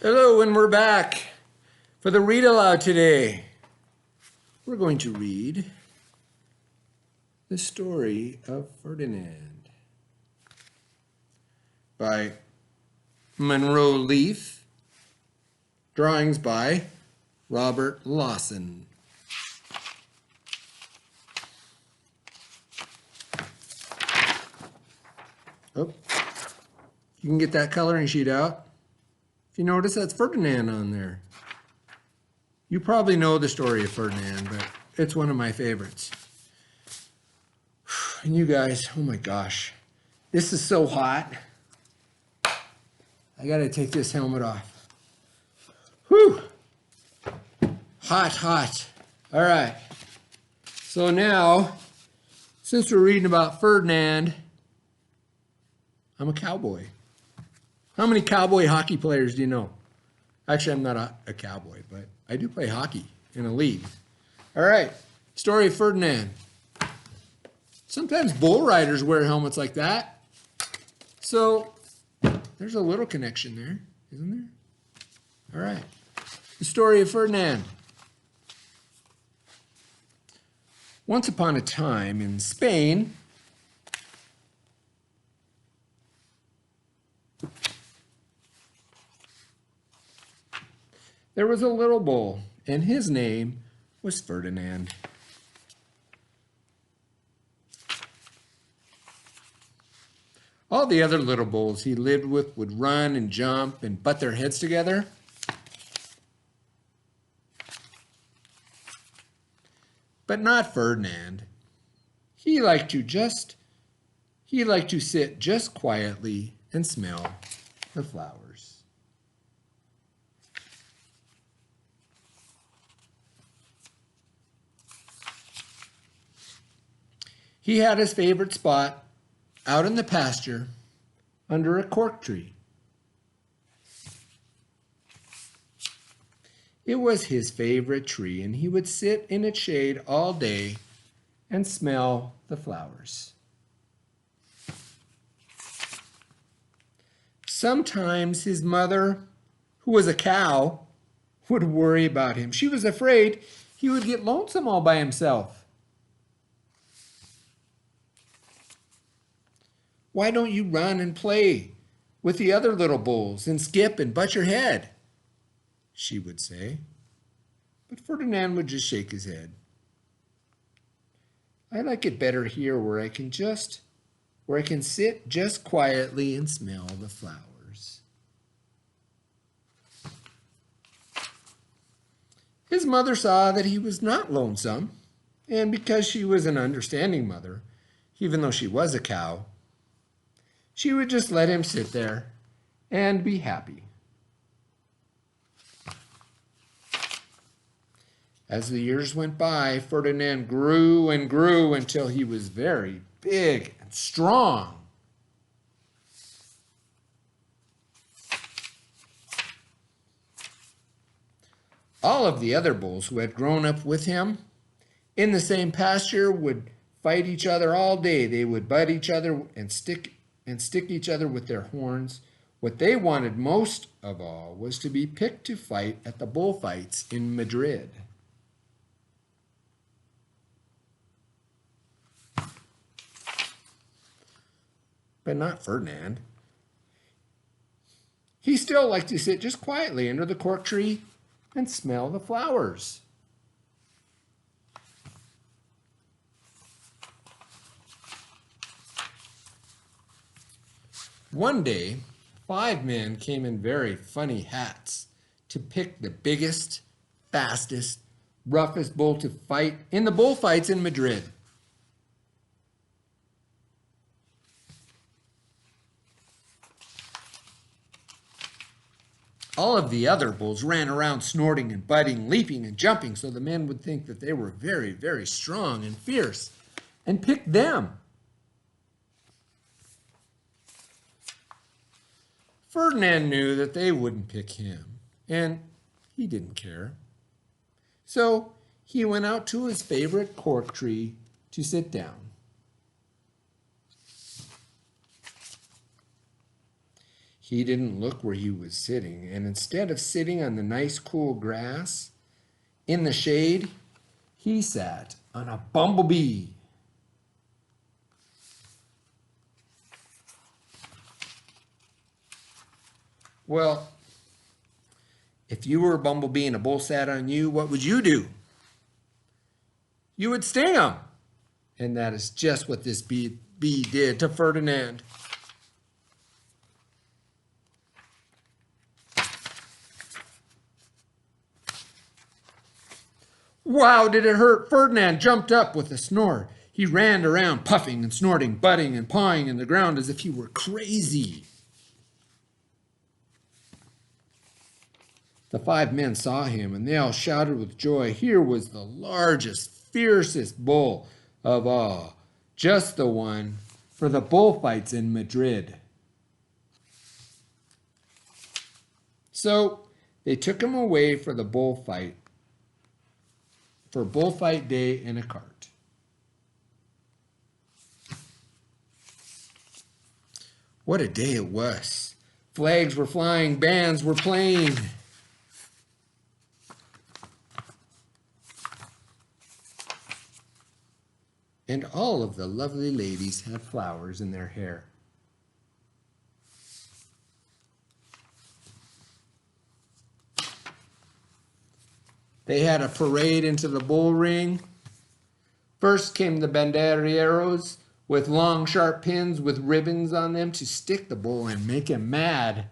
Hello, and we're back for the read aloud today. We're going to read the story of Ferdinand by Monroe Leaf, drawings by Robert Lawson. Oh, you can get that coloring sheet out. If you notice, that's Ferdinand on there. You probably know the story of Ferdinand, but it's one of my favorites. And you guys, oh my gosh, this is so hot. I gotta take this helmet off. Whew! Hot, hot. All right. So now, since we're reading about Ferdinand, I'm a cowboy. How many cowboy hockey players do you know? Actually, I'm not a cowboy, but I do play hockey in a league. All right, story of Ferdinand. Sometimes bull riders wear helmets like that. So there's a little connection there, isn't there? All right, the story of Ferdinand. Once upon a time in Spain, there was a little bull, and his name was Ferdinand. All the other little bulls he lived with would run and jump and butt their heads together. But not Ferdinand. He liked to sit just quietly and smell the flowers. He had his favorite spot out in the pasture under a cork tree. It was his favorite tree, and he would sit in its shade all day and smell the flowers. Sometimes his mother, who was a cow, would worry about him. She was afraid he would get lonesome all by himself. Why don't you run and play with the other little bulls and skip and butt your head? She would say. But Ferdinand would just shake his head. I like it better here where I can sit just quietly and smell the flowers. His mother saw that he was not lonesome, and because she was an understanding mother, even though she was a cow, she would just let him sit there and be happy. As the years went by, Ferdinand grew and grew until he was very big and strong. All of the other bulls who had grown up with him in the same pasture would fight each other all day. They would butt each other and stick each other with their horns. What they wanted most of all was to be picked to fight at the bullfights in Madrid. But not Ferdinand. He still liked to sit just quietly under the cork tree and smell the flowers. One day, 5 men came in very funny hats to pick the biggest, fastest, roughest bull to fight in the bullfights in Madrid. All of the other bulls ran around snorting and butting, leaping and jumping, so the men would think that they were very, very strong and fierce and picked them. Ferdinand knew that they wouldn't pick him, and he didn't care. So he went out to his favorite cork tree to sit down. he didn't look where he was sitting, and instead of sitting on the nice cool grass in the shade, he sat on a bumblebee. Well, if you were a bumblebee and a bull sat on you, what would you do? You would sting him. And that is just what this bee did to Ferdinand. Wow, did it hurt! Ferdinand jumped up with a snore. He ran around puffing and snorting, butting and pawing in the ground as if he were crazy. The 5 men saw him, and they all shouted with joy. Here was the largest, fiercest bull of all, just the one for the bullfights in Madrid. So they took him away for the bullfight, for bullfight day in a cart. What a day it was. Flags were flying, bands were playing. And all of the lovely ladies had flowers in their hair. They had a parade into the bull ring. First came the banderilleros with long, sharp pins with ribbons on them to stick the bull and make him mad.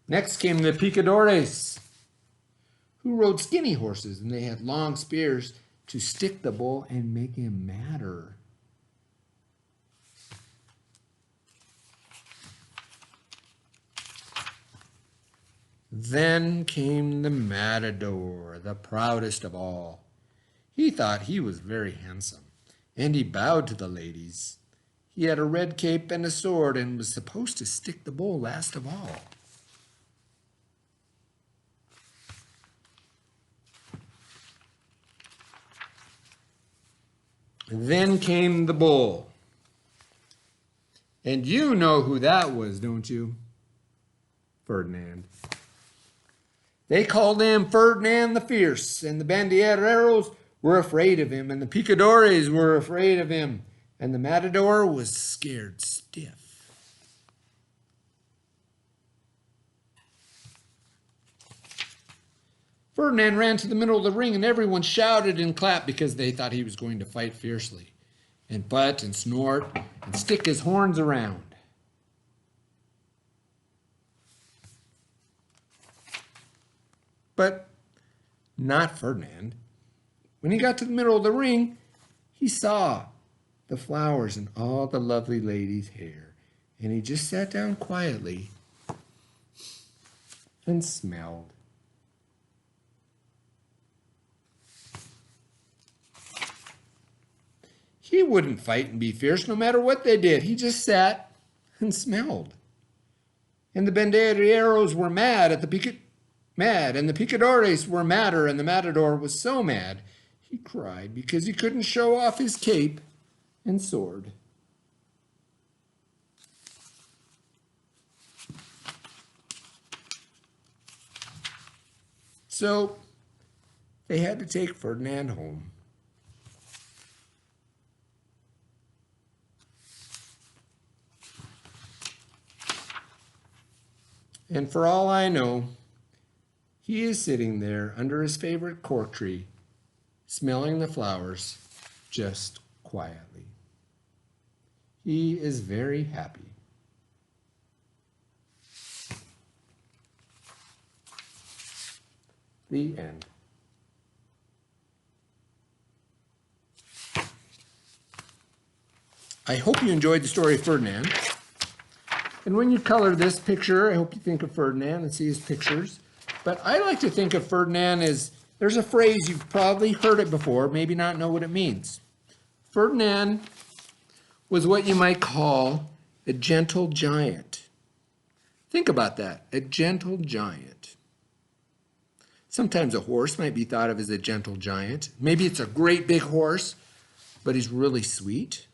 Next came the picadores, who rode skinny horses, and they had long spears to stick the bull and make him madder. Then came the matador, the proudest of all. He thought he was very handsome, and he bowed to the ladies. He had a red cape and a sword and was supposed to stick the bull last of all. Then came the bull. And you know who that was, don't you? Ferdinand. They called him Ferdinand the Fierce, and the banderilleros were afraid of him, and the picadores were afraid of him, and the matador was scared stiff. Ferdinand ran to the middle of the ring, and everyone shouted and clapped because they thought he was going to fight fiercely, and butt and snort and stick his horns around. But not Ferdinand. When he got to the middle of the ring, he saw the flowers in all the lovely ladies' hair, and he just sat down quietly and smelled. He wouldn't fight and be fierce no matter what they did. He just sat and smelled. And the banderilleros were mad, and the picadores were madder, and the matador was so mad he cried because he couldn't show off his cape and sword. So they had to take Ferdinand home. And for all I know, he is sitting there under his favorite cork tree, smelling the flowers just quietly. He is very happy. The end. I hope you enjoyed the story of Ferdinand. And when you color this picture, I hope you think of Ferdinand and see his pictures. But I like to think of Ferdinand as, there's a phrase, you've probably heard it before, maybe not know what it means. Ferdinand was what you might call a gentle giant. Think about that, a gentle giant. Sometimes a horse might be thought of as a gentle giant. Maybe it's a great big horse, but he's really sweet.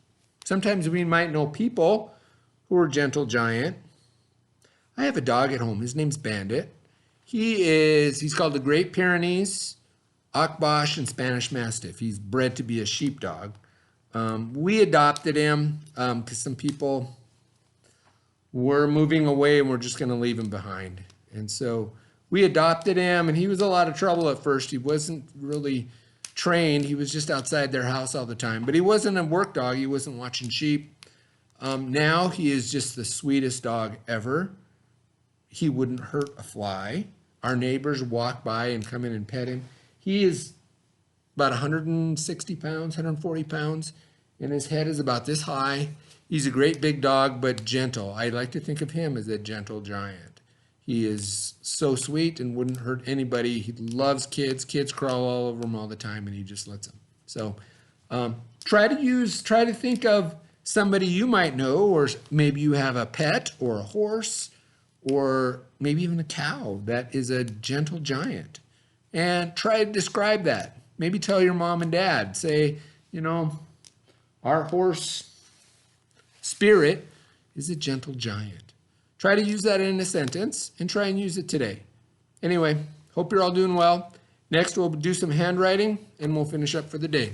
Sometimes we might know people who are gentle giant. I have a dog at home. His name's Bandit. He's called the Great Pyrenees, Akbash, and Spanish Mastiff. He's bred to be a sheepdog. We adopted him because some people were moving away and we're just going to leave him behind. And so we adopted him, and he was a lot of trouble at first. He wasn't really trained. He was just outside their house all the time. But he wasn't a work dog. He wasn't watching sheep. Now he is just the sweetest dog ever. He wouldn't hurt a fly. Our neighbors walk by and come in and pet him. He is about 160 pounds, 140 pounds, and his head is about this high. He's a great big dog, but gentle. I like to think of him as a gentle giant. He is so sweet and wouldn't hurt anybody. He loves kids. Kids crawl all over him all the time, and he just lets them. So try to think of somebody you might know, or maybe you have a pet or a horse or maybe even a cow that is a gentle giant, and try to describe that. Maybe tell your mom and dad, say, our horse Spirit is a gentle giant. Try to use that in a sentence and try and use it today. Anyway, hope you're all doing well. Next, we'll do some handwriting and we'll finish up for the day.